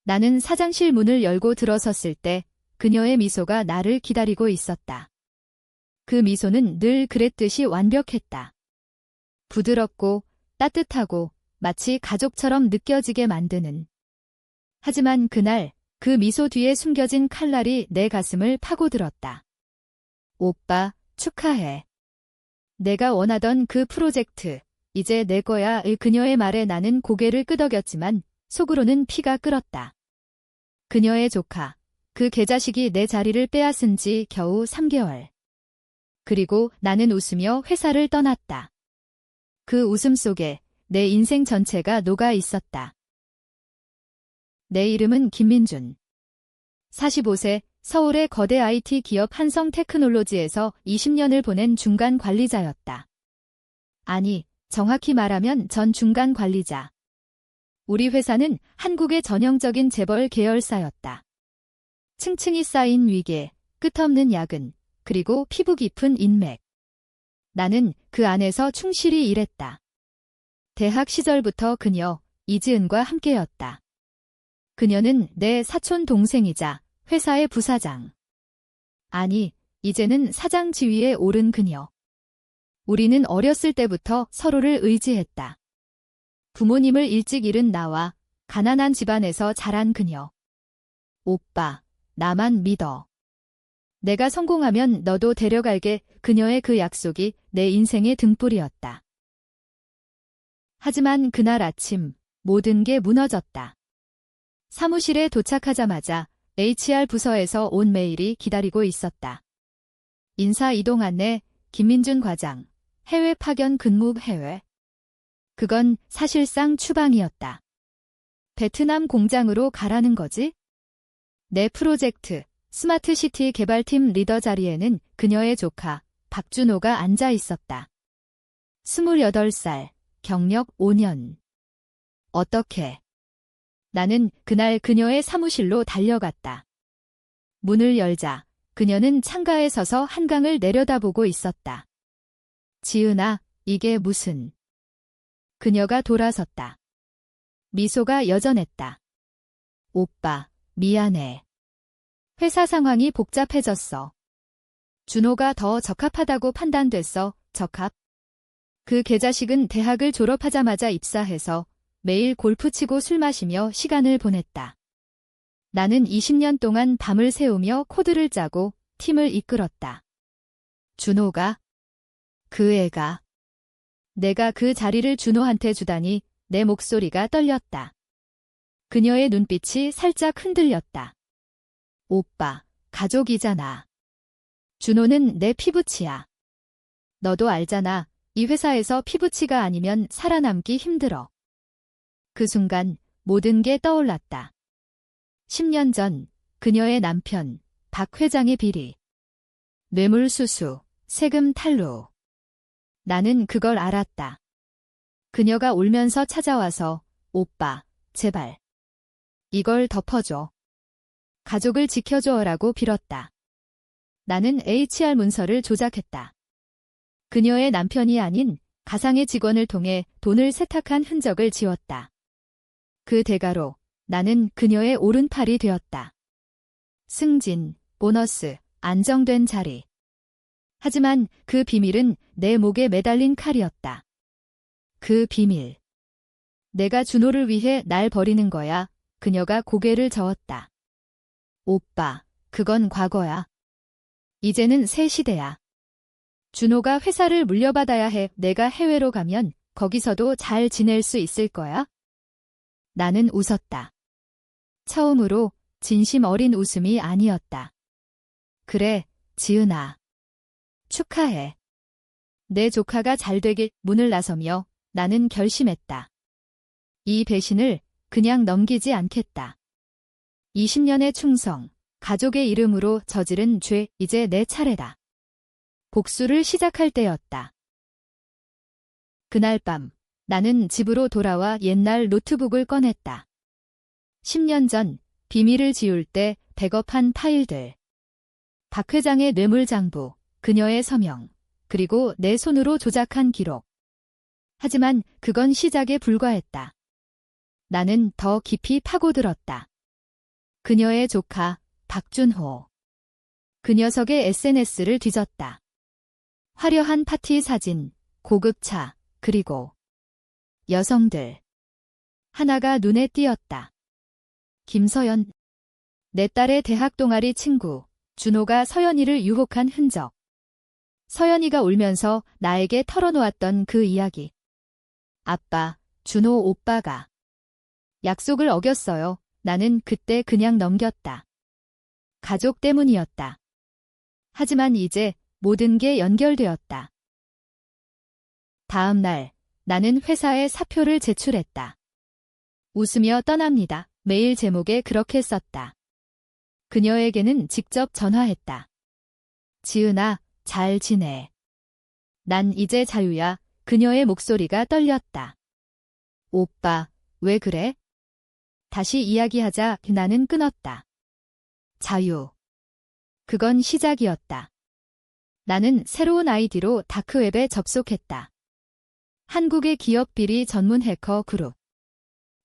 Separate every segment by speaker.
Speaker 1: 나는 사장실 문을 열고 들어섰을 때 그녀의 미소가 나를 기다리고 있었다. 그 미소는 늘 그랬듯이 완벽했다. 부드럽고 따뜻하고 마치 가족처럼 느껴지게 만드는. 하지만 그날 그 미소 뒤에 숨겨진 칼날이 내 가슴을 파고들었다. 오빠, 축하해. 내가 원하던 그 프로젝트, 이제 내 거야. 그녀의 말에 나는 고개를 끄덕였지만 속으로는 피가 끓었다. 그녀의 조카, 그 개자식이 내 자리를 빼앗은 지 겨우 3개월. 그리고 나는 웃으며 회사를 떠났다. 그 웃음 속에 내 인생 전체가 녹아 있었다. 내 이름은 김민준. 45세, 서울의 거대 IT 기업 한성테크놀로지에서 20년을 보낸 중간 관리자였다. 아니, 정확히 말하면 전 중간 관리자. 우리 회사는 한국의 전형적인 재벌 계열사였다. 층층이 쌓인 위계, 끝없는 야근, 그리고 피부 깊은 인맥. 나는 그 안에서 충실히 일했다. 대학 시절부터 그녀, 이지은과 함께였다. 그녀는 내 사촌 동생이자 회사의 부사장. 아니, 이제는 사장 지위에 오른 그녀. 우리는 어렸을 때부터 서로를 의지했다. 부모님을 일찍 잃은 나와 가난한 집안에서 자란 그녀. 오빠, 나만 믿어. 내가 성공하면 너도 데려갈게. 그녀의 그 약속이 내 인생의 등불이었다. 하지만 그날 아침 모든 게 무너졌다. 사무실에 도착하자마자 HR 부서에서 온 메일이 기다리고 있었다. 인사 이동 안내, 김민준 과장, 해외 파견 근무 해외. 그건 사실상 추방이었다. 베트남 공장으로 가라는 거지? 내 프로젝트, 스마트시티 개발팀 리더 자리에는 그녀의 조카, 박준호가 앉아 있었다. 28살, 경력 5년. 어떻게? 나는 그날 그녀의 사무실로 달려갔다. 문을 열자 그녀는 창가에 서서 한강을 내려다보고 있었다. 지은아, 이게 무슨... 그녀가 돌아섰다. 미소가 여전했다. 오빠, 미안해. 회사 상황이 복잡해졌어. 준호가 더 적합하다고 판단됐어. 적합? 그 개자식은 대학을 졸업하자마자 입사해서 매일 골프 치고 술 마시며 시간을 보냈다. 나는 20년 동안 밤을 새우며 코드를 짜고 팀을 이끌었다. 준호가? 그 애가? 내가 그 자리를 준호한테 주다니 내 목소리가 떨렸다. 그녀의 눈빛이 살짝 흔들렸다. 오빠, 가족이잖아. 준호는 내 피부치야. 너도 알잖아. 이 회사에서 피부치가 아니면 살아남기 힘들어. 그 순간 모든 게 떠올랐다. 10년 전 그녀의 남편, 박 회장의 비리. 뇌물수수, 세금 탈루. 나는 그걸 알았다. 그녀가 울면서 찾아와서 오빠, 제발. 이걸 덮어줘. 가족을 지켜줘라고 빌었다. 나는 HR 문서를 조작했다. 그녀의 남편이 아닌 가상의 직원을 통해 돈을 세탁한 흔적을 지웠다. 그 대가로 나는 그녀의 오른팔이 되었다. 승진, 보너스, 안정된 자리. 하지만 그 비밀은 내 목에 매달린 칼이었다. 그 비밀. 내가 준호를 위해 날 버리는 거야. 그녀가 고개를 저었다. 오빠, 그건 과거야. 이제는 새 시대야. 준호가 회사를 물려받아야 해. 내가 해외로 가면 거기서도 잘 지낼 수 있을 거야? 나는 웃었다. 처음으로 진심 어린 웃음이 아니었다. 그래, 지은아. 축하해. 내 조카가 잘 되길. 문을 나서며 나는 결심했다. 이 배신을 그냥 넘기지 않겠다. 20년의 충성, 가족의 이름으로 저지른 죄, 이제 내 차례다. 복수를 시작할 때였다. 그날 밤 나는 집으로 돌아와 옛날 노트북을 꺼냈다. 10년 전 비밀을 지울 때 백업한 파일들. 박 회장의 뇌물장부, 그녀의 서명, 그리고 내 손으로 조작한 기록. 하지만 그건 시작에 불과했다. 나는 더 깊이 파고들었다. 그녀의 조카 박준호. 그 녀석의 SNS를 뒤졌다. 화려한 파티 사진, 고급 차, 그리고 여성들. 하나가 눈에 띄었다. 김서연. 내 딸의 대학 동아리 친구, 준호가 서연이를 유혹한 흔적. 서연이가 울면서 나에게 털어놓았던 그 이야기. 아빠, 준호 오빠가 약속을 어겼어요. 나는 그때 그냥 넘겼다. 가족 때문이었다. 하지만 이제 모든 게 연결되었다. 다음 날, 나는 회사에 사표를 제출했다. 웃으며 떠납니다. 메일 제목에 그렇게 썼다. 그녀에게는 직접 전화했다. 지은아, 잘 지내. 난 이제 자유야. 그녀의 목소리가 떨렸다. 오빠, 왜 그래? 다시 이야기하자. 나는 끊었다. 자유. 그건 시작이었다. 나는 새로운 아이디로 다크웹에 접속했다. 한국의 기업 비리 전문 해커 그룹.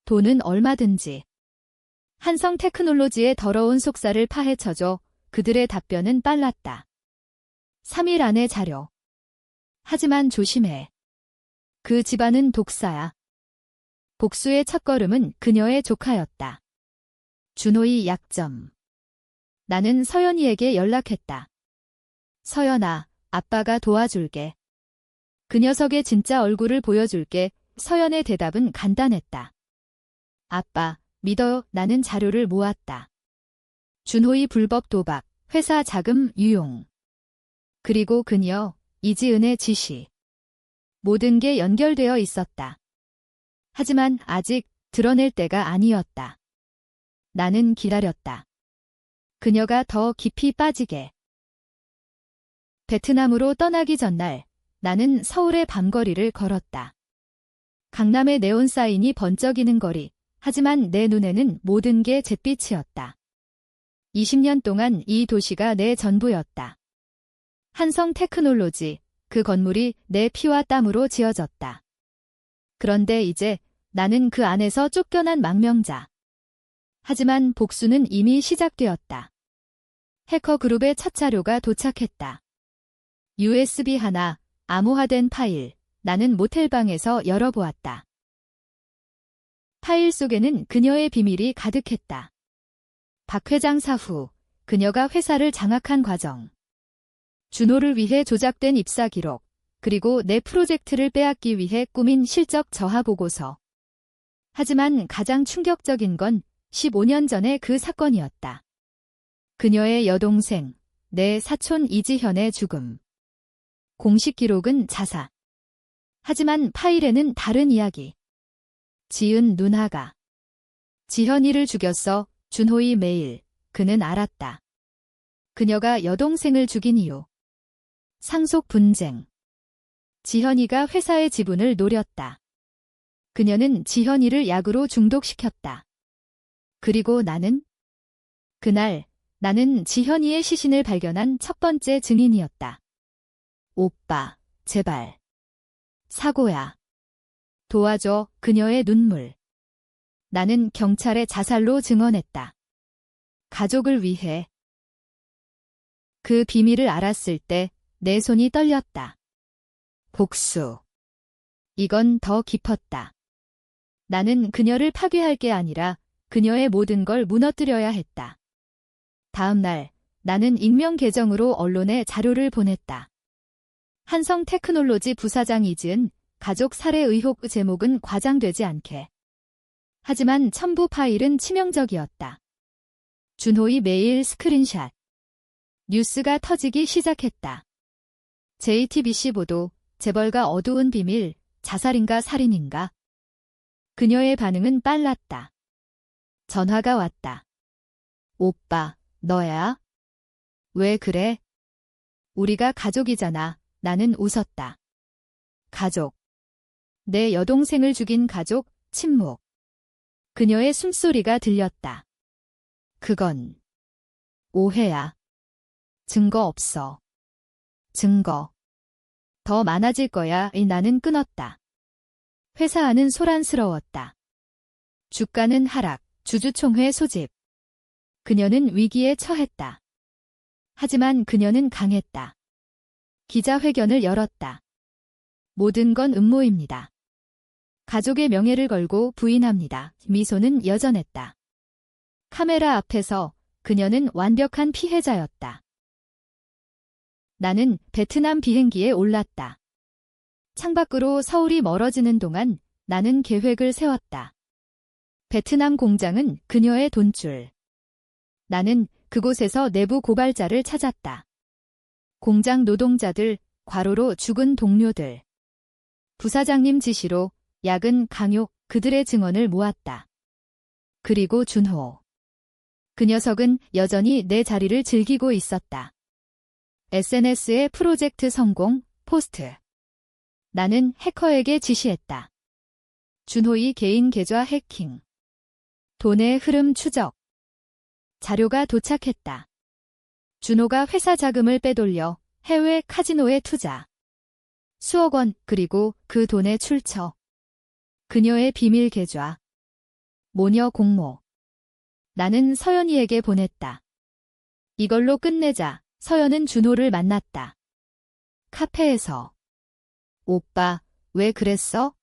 Speaker 1: 돈은 얼마든지. 한성 테크놀로지의 더러운 속살을 파헤쳐줘. 그들의 답변은 빨랐다. 3일 안에 자료. 하지만 조심해. 그 집안은 독사야. 복수의 첫걸음은 그녀의 조카였다. 준호의 약점. 나는 서연이에게 연락했다. 서연아, 아빠가 도와줄게. 그 녀석의 진짜 얼굴을 보여줄게. 서연의 대답은 간단했다. 아빠, 믿어요. 나는 자료를 모았다. 준호의 불법 도박, 회사 자금 유용. 그리고 그녀, 이지은의 지시. 모든 게 연결되어 있었다. 하지만 아직 드러낼 때가 아니었다. 나는 기다렸다. 그녀가 더 깊이 빠지게. 베트남으로 떠나기 전날, 나는 서울의 밤거리를 걸었다. 강남의 네온 사인이 번쩍이는 거리, 하지만 내 눈에는 모든 게 잿빛이었다. 20년 동안 이 도시가 내 전부였다. 한성 테크놀로지, 그 건물이 내 피와 땀으로 지어졌다. 그런데 이제 나는 그 안에서 쫓겨난 망명자. 하지만 복수는 이미 시작되었다. 해커 그룹의 첫 자료가 도착했다. USB 하나, 암호화된 파일. 나는 모텔방에서 열어보았다. 파일 속에는 그녀의 비밀이 가득했다. 박 회장 사후, 그녀가 회사를 장악한 과정. 준호를 위해 조작된 입사 기록, 그리고 내 프로젝트를 빼앗기 위해 꾸민 실적 저하 보고서. 하지만 가장 충격적인 건 15년 전의 그 사건이었다. 그녀의 여동생, 내 사촌 이지현의 죽음. 공식 기록은 자사. 하지만 파일에는 다른 이야기. 지은 누나가 지현이를 죽였어. 준호의 메일. 그는 알았다. 그녀가 여동생을 죽인 이유. 상속 분쟁. 지현이가 회사의 지분을 노렸다. 그녀는 지현이를 약으로 중독시켰다. 그리고 나는? 그날 나는 지현이의 시신을 발견한 첫 번째 증인이었다. 오빠, 제발. 사고야. 도와줘. 그녀의 눈물. 나는 경찰에 자살로 증언했다. 가족을 위해. 그 비밀을 알았을 때 내 손이 떨렸다. 복수. 이건 더 깊었다. 나는 그녀를 파괴할 게 아니라 그녀의 모든 걸 무너뜨려야 했다. 다음 날 나는 익명 계정으로 언론에 자료를 보냈다. 한성 테크놀로지 부사장 이지은 가족 살해 의혹 제목은 과장되지 않게. 하지만 첨부 파일은 치명적이었다. 준호의 메일 스크린샷. 뉴스가 터지기 시작했다. JTBC 보도, 재벌가 어두운 비밀, 자살인가 살인인가? 그녀의 반응은 빨랐다. 전화가 왔다. 오빠, 너야? 왜 그래? 우리가 가족이잖아. 나는 웃었다. 가족. 내 여동생을 죽인 가족, 침묵. 그녀의 숨소리가 들렸다. 그건 오해야. 증거 없어. 증거. 더 많아질 거야. 나는 끊었다. 회사 안은 소란스러웠다. 주가는 하락, 주주총회 소집. 그녀는 위기에 처했다. 하지만 그녀는 강했다. 기자회견을 열었다. 모든 건 음모입니다. 가족의 명예를 걸고 부인합니다. 미소는 여전했다. 카메라 앞에서 그녀는 완벽한 피해자였다. 나는 베트남 비행기에 올랐다. 창밖으로 서울이 멀어지는 동안 나는 계획을 세웠다. 베트남 공장은 그녀의 돈줄. 나는 그곳에서 내부 고발자를 찾았다. 공장 노동자들, 과로로 죽은 동료들. 부사장님 지시로 야근, 강요, 그들의 증언을 모았다. 그리고 준호. 그 녀석은 여전히 내 자리를 즐기고 있었다. SNS의 프로젝트 성공, 포스트. 나는 해커에게 지시했다. 준호의 개인 계좌 해킹. 돈의 흐름 추적. 자료가 도착했다. 준호가 회사 자금을 빼돌려 해외 카지노에 투자. 수억 원, 그리고 그 돈의 출처. 그녀의 비밀 계좌. 모녀 공모. 나는 서연이에게 보냈다. 이걸로 끝내자. 서연은 준호를 만났다. 카페에서. 오빠, 왜 그랬어?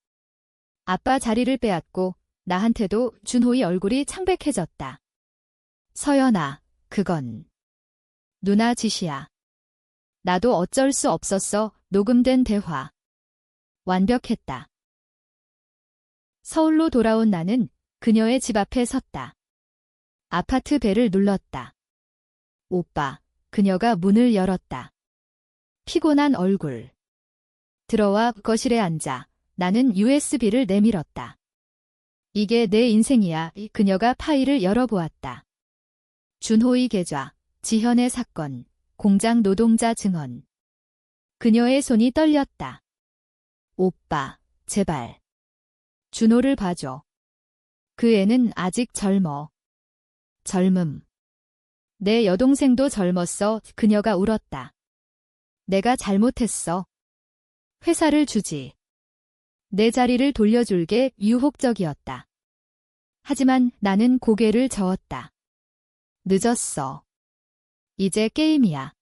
Speaker 1: 아빠 자리를 빼앗고 나한테도 준호의 얼굴이 창백해졌다. 서연아, 그건 누나 짓이야. 나도 어쩔 수 없었어. 녹음된 대화. 완벽했다. 서울로 돌아온 나는 그녀의 집 앞에 섰다. 아파트 벨을 눌렀다. 오빠, 그녀가 문을 열었다. 피곤한 얼굴. 들어와 거실에 앉아. 나는 USB를 내밀었다. 이게 내 인생이야. 그녀가 파일을 열어보았다. 준호의 계좌, 지현의 사건, 공장 노동자 증언. 그녀의 손이 떨렸다. 오빠, 제발. 준호를 봐줘. 그 애는 아직 젊어. 젊음. 내 여동생도 젊었어. 그녀가 울었다. 내가 잘못했어. 회사를 주지. 내 자리를 돌려줄게. 유혹적이었다. 하지만 나는 고개를 저었다. 늦었어. 이제 게임이야.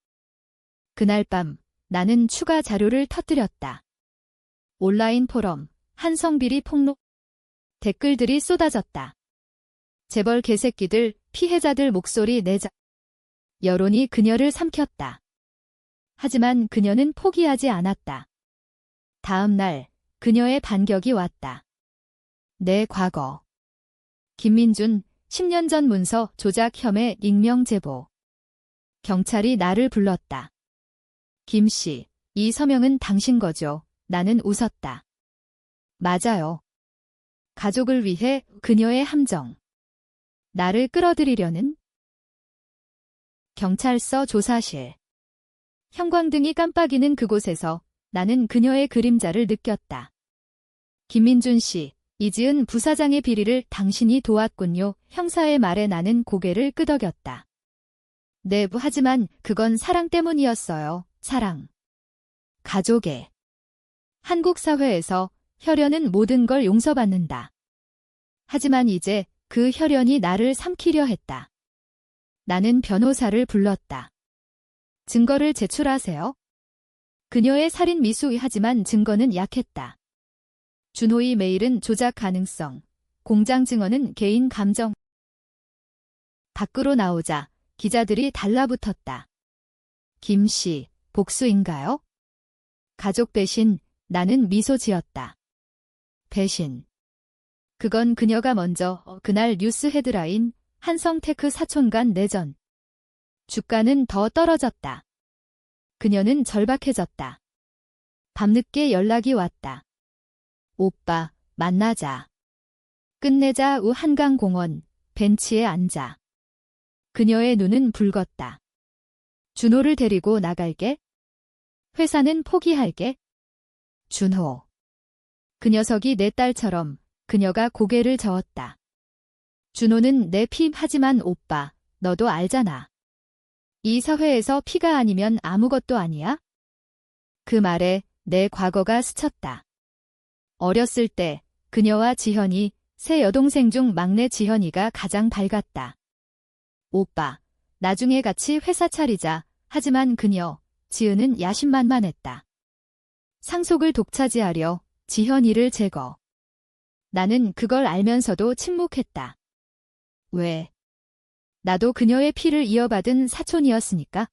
Speaker 1: 그날 밤 나는 추가 자료를 터뜨렸다. 온라인 포럼, 한성비리 폭로. 댓글들이 쏟아졌다. 재벌 개새끼들, 피해자들 목소리 내자. 여론이 그녀를 삼켰다. 하지만 그녀는 포기하지 않았다. 다음 날 그녀의 반격이 왔다. 내 과거. 김민준, 10년 전 문서 조작 혐의 익명 제보. 경찰이 나를 불렀다. 김 씨, 이 서명은 당신 거죠? 나는 웃었다. 맞아요. 가족을 위해 그녀의 함정. 나를 끌어들이려는? 경찰서 조사실. 형광등이 깜빡이는 그곳에서 나는 그녀의 그림자를 느꼈다. 김민준 씨, 이지은 부사장의 비리를 당신이 도왔군요. 형사의 말에 나는 고개를 끄덕였다. 네, 하지만 그건 사랑 때문이었어요. 사랑. 가족의. 한국 사회에서 혈연은 모든 걸 용서받는다. 하지만 이제 그 혈연이 나를 삼키려 했다. 나는 변호사를 불렀다. 증거를 제출하세요. 그녀의 살인 미수하지만 증거는 약했다. 준호의 메일은 조작 가능성, 공장 증언은 개인 감정. 밖으로 나오자 기자들이 달라붙었다. 김 씨, 복수인가요? 가족 배신, 나는 미소 지었다. 배신. 그건 그녀가 먼저 그날 뉴스 헤드라인 한성테크 사촌 간 내전. 주가는 더 떨어졌다. 그녀는 절박해졌다. 밤늦게 연락이 왔다. 오빠, 만나자. 끝내자. 우 한강공원, 벤치에 앉아. 그녀의 눈은 붉었다. 준호를 데리고 나갈게. 회사는 포기할게. 준호. 그 녀석이 내 딸처럼. 그녀가 고개를 저었다. 준호는 내 피. 하지만 오빠, 너도 알잖아. 이 사회에서 피가 아니면 아무것도 아니야? 그 말에 내 과거가 스쳤다. 어렸을 때 그녀와 지현이 세 여동생 중 막내 지현이가 가장 밝았다. 오빠, 나중에 같이 회사 차리자. 하지만 그녀, 지은은 야심만만했다. 상속을 독차지하려 지현이를 제거. 나는 그걸 알면서도 침묵했다. 왜? 나도 그녀의 피를 이어받은 사촌이었으니까.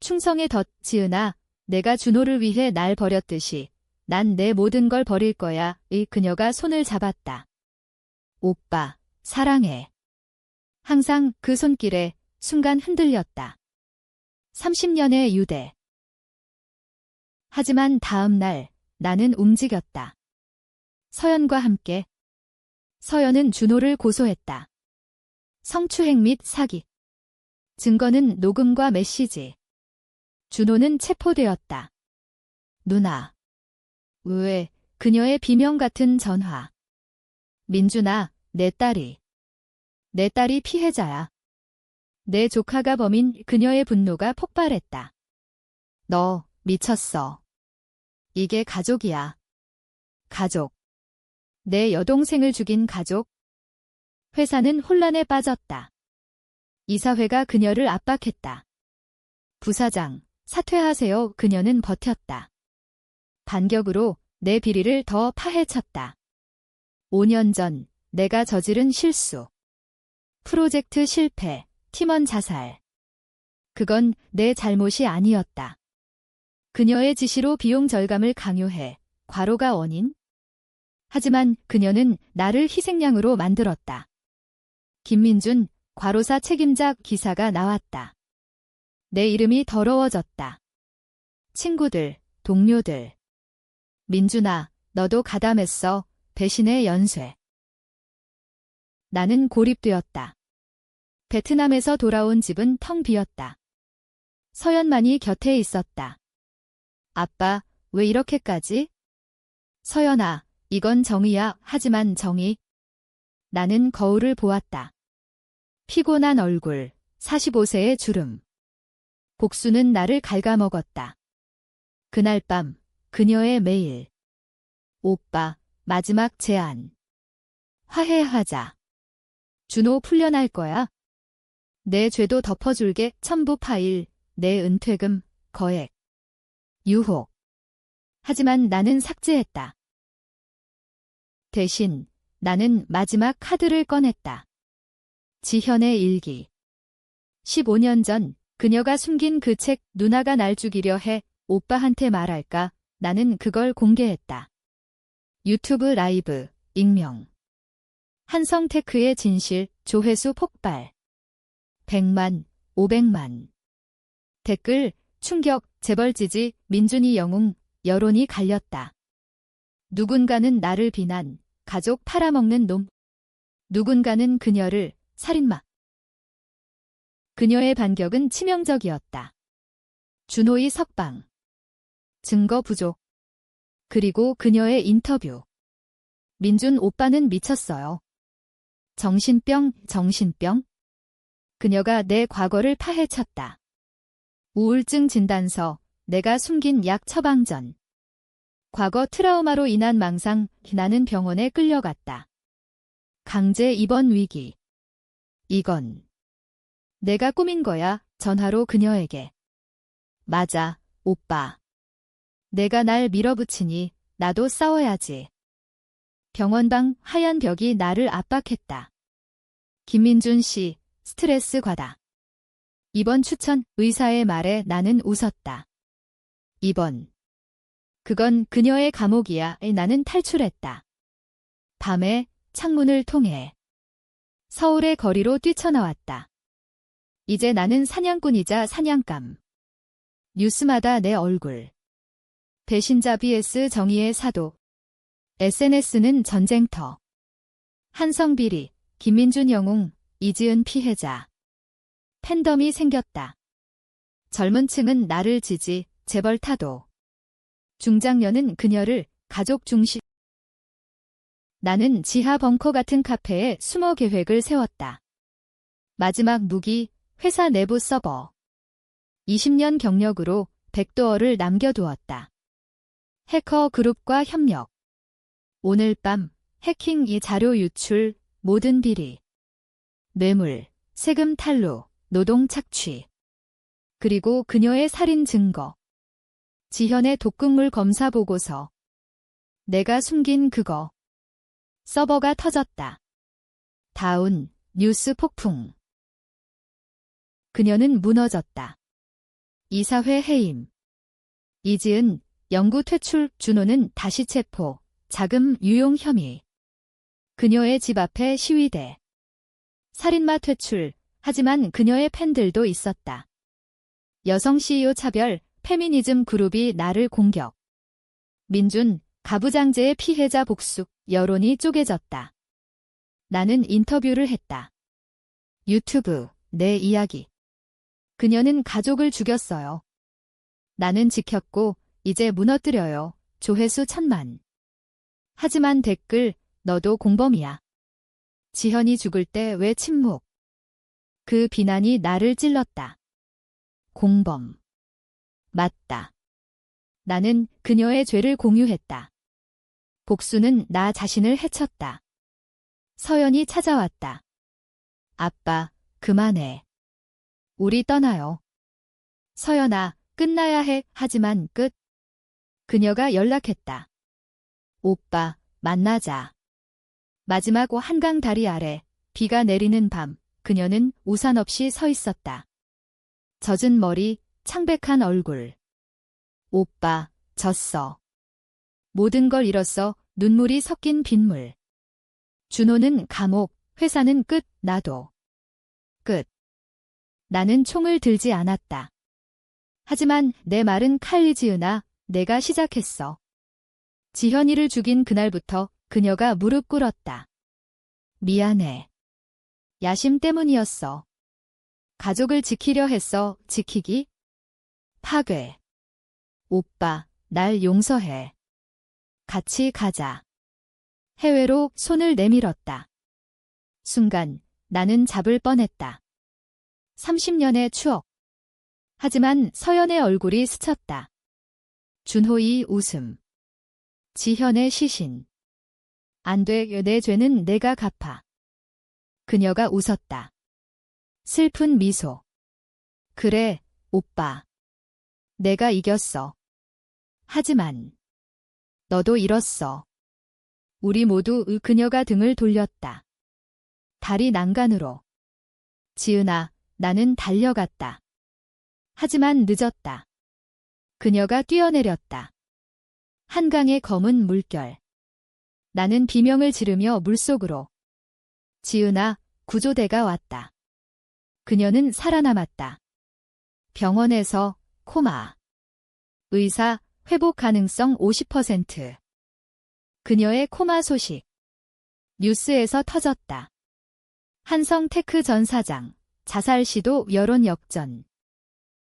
Speaker 1: 충성의 덫, 지은아, 내가 준호를 위해 날 버렸듯이 난 내 모든 걸 버릴 거야. 그녀가 손을 잡았다. 오빠, 사랑해. 항상 그 손길에 순간 흔들렸다. 30년의 유대. 하지만 다음 날 나는 움직였다. 서연과 함께. 서연은 준호를 고소했다. 성추행 및 사기. 증거는 녹음과 메시지. 준호는 체포되었다. 누나. 왜, 그녀의 비명 같은 전화. 민준아, 내 딸이 피해자야. 내 조카가 범인. 그녀의 분노가 폭발했다. 너, 미쳤어. 이게 가족이야. 가족. 내 여동생을 죽인 가족. 회사는 혼란에 빠졌다. 이사회가 그녀를 압박했다. 부사장, 사퇴하세요. 그녀는 버텼다. 반격으로 내 비리를 더 파헤쳤다. 5년 전 내가 저지른 실수. 프로젝트 실패, 팀원 자살. 그건 내 잘못이 아니었다. 그녀의 지시로 비용 절감을 강요해 과로가 원인? 하지만 그녀는 나를 희생양으로 만들었다. 김민준, 과로사 책임자 기사가 나왔다. 내 이름이 더러워졌다. 친구들, 동료들. 민준아, 너도 가담했어. 배신의 연쇄. 나는 고립되었다. 베트남에서 돌아온 집은 텅 비었다. 서연만이 곁에 있었다. 아빠, 왜 이렇게까지? 서연아, 이건 정의야. 하지만 정의. 나는 거울을 보았다. 피곤한 얼굴, 45세의 주름. 복수는 나를 갉아먹었다. 그날 밤, 그녀의 메일. 오빠, 마지막 제안. 화해하자. 준호 풀려날 거야. 내 죄도 덮어줄게. 첨부 파일, 내 은퇴금, 거액. 유혹. 하지만 나는 삭제했다. 대신 나는 마지막 카드를 꺼냈다. 지현의 일기. 15년 전 그녀가 숨긴 그 책. 누나가 날 죽이려 해. 오빠한테 말할까? 나는 그걸 공개했다. 유튜브 라이브, 익명. 한성테크의 진실, 조회수 폭발. 100만, 500만. 댓글, 충격, 재벌 지지, 민준이 영웅. 여론이 갈렸다. 누군가는 나를 비난, 가족 팔아먹는 놈. 누군가는 그녀를 살인마. 그녀의 반격은 치명적이었다. 준호의 석방. 증거 부족. 그리고 그녀의 인터뷰. 민준 오빠는 미쳤어요. 정신병. 그녀가 내 과거를 파헤쳤다. 우울증 진단서, 내가 숨긴 약 처방전. 과거 트라우마로 인한 망상, 나는 병원에 끌려갔다. 강제 입원 위기. 이건 내가 꾸민 거야. 전화로 그녀에게. 맞아, 오빠. 내가 날 밀어붙이니 나도 싸워야지. 병원방 하얀 벽이 나를 압박했다. 김민준 씨, 스트레스 과다. 입원 추천. 의사의 말에 나는 웃었다. 입원. 그건 그녀의 감옥이야. 나는 탈출했다. 밤에 창문을 통해 서울의 거리로 뛰쳐나왔다. 이제 나는 사냥꾼이자 사냥감. 뉴스마다 내 얼굴. 배신자 vs 정의의 사도. SNS는 전쟁터. 한성비리, 김민준 영웅, 이지은 피해자. 팬덤이 생겼다. 젊은 층은 나를 지지, 재벌 타도. 중장년은 그녀를 가족 중심. 나는 지하 벙커 같은 카페에 숨어 계획을 세웠다. 마지막 무기, 회사 내부 서버. 20년 경력으로 백도어를 남겨두었다. 해커 그룹과 협력. 오늘 밤 해킹 이 자료 유출, 모든 비리. 뇌물, 세금 탈루, 노동 착취. 그리고 그녀의 살인 증거. 지현의 독극물 검사 보고서. 내가 숨긴 그거. 서버가 터졌다. 다운, 뉴스 폭풍. 그녀는 무너졌다. 이사회 해임. 이지은, 영구 퇴출. 준호는 다시 체포. 자금 유용 혐의. 그녀의 집 앞에 시위대. 살인마 퇴출. 하지만 그녀의 팬들도 있었다. 여성 CEO 차별, 페미니즘 그룹이 나를 공격. 민준, 가부장제의 피해자 복수. 여론이 쪼개졌다. 나는 인터뷰를 했다. 유튜브, 내 이야기. 그녀는 가족을 죽였어요. 나는 지켰고, 이제 무너뜨려요. 조회수 1000만. 하지만 댓글, 너도 공범이야. 지현이 죽을 때 왜 침묵? 그 비난이 나를 찔렀다. 공범. 맞다. 나는 그녀의 죄를 공유했다. 복수는 나 자신을 해쳤다. 서연이 찾아왔다. 아빠, 그만해. 우리 떠나요. 서연아, 끝나야 해. 하지만 끝. 그녀가 연락했다. 오빠, 만나자. 마지막 한강 다리 아래, 비가 내리는 밤, 그녀는 우산 없이 서 있었다. 젖은 머리, 창백한 얼굴. 오빠, 졌어. 모든 걸 잃었어. 눈물이 섞인 빗물. 준호는 감옥, 회사는 끝, 나도. 끝. 나는 총을 들지 않았다. 하지만 내 말은 칼이 지으나 내가 시작했어. 지현이를 죽인 그날부터 그녀가 무릎 꿇었다. 미안해. 야심 때문이었어. 가족을 지키려 했어. 지키기? 파괴. 오빠, 날 용서해. 같이 가자. 해외로 손을 내밀었다. 순간 나는 잡을 뻔했다. 30년의 추억. 하지만 서연의 얼굴이 스쳤다. 준호의 웃음. 지현의 시신. 안 돼, 내 죄는 내가 갚아. 그녀가 웃었다. 슬픈 미소. 그래, 오빠. 내가 이겼어. 하지만 너도 잃었어. 우리 모두. 그녀가 등을 돌렸다. 다리 난간으로. 지은아, 나는 달려갔다. 하지만 늦었다. 그녀가 뛰어내렸다. 한강의 검은 물결. 나는 비명을 지르며 물속으로. 지은아, 구조대가 왔다. 그녀는 살아남았다. 병원에서 코마. 의사, 회복 가능성 50%. 그녀의 코마 소식. 뉴스에서 터졌다. 한성테크 전 사장, 자살 시도 여론 역전.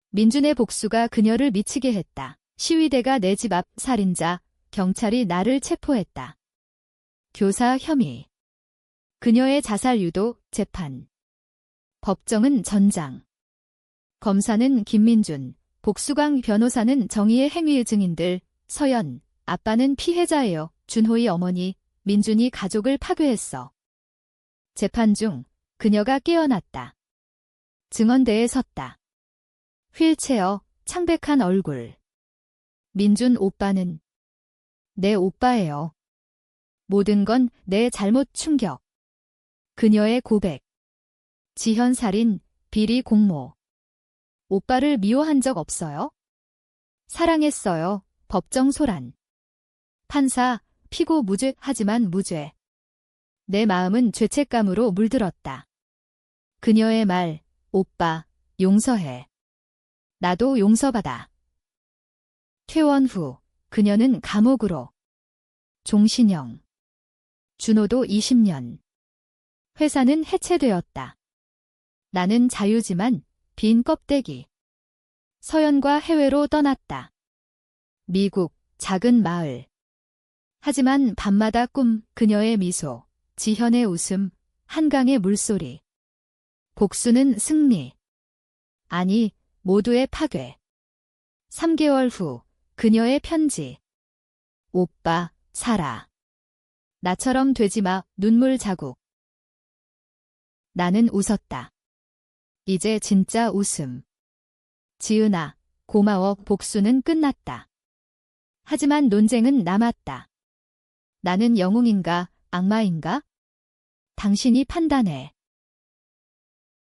Speaker 1: 민준의 복수가 그녀를 미치게 했다. 시위대가 내 집 앞, 살인자, 경찰이 나를 체포했다. 교사 혐의. 그녀의 자살 유도, 재판. 법정은 전장. 검사는 김민준, 복수광 변호사는 정의의 행위의 증인들, 서연, 아빠는 피해자예요. 준호의 어머니, 민준이 가족을 파괴했어. 재판 중 그녀가 깨어났다. 증언대에 섰다. 휠체어, 창백한 얼굴. 민준 오빠는 내 오빠예요. 모든 건 내 잘못. 충격. 그녀의 고백. 지현 살인, 비리 공모. 오빠를 미워한 적 없어요? 사랑했어요. 법정 소란. 판사, 피고 무죄. 하지만 무죄. 내 마음은 죄책감으로 물들었다. 그녀의 말, 오빠, 용서해. 나도 용서받아. 퇴원 후, 그녀는 감옥으로. 종신형. 준호도 20년. 회사는 해체되었다. 나는 자유지만 빈 껍데기. 서연과 해외로 떠났다. 미국, 작은 마을. 하지만 밤마다 꿈, 그녀의 미소, 지현의 웃음, 한강의 물소리. 복수는 승리. 아니, 모두의 파괴. 3개월 후, 그녀의 편지. 오빠, 살아. 나처럼 되지 마. 눈물 자국. 나는 웃었다. 이제 진짜 웃음. 지은아, 고마워. 복수는 끝났다. 하지만 논쟁은 남았다. 나는 영웅인가, 악마인가? 당신이 판단해.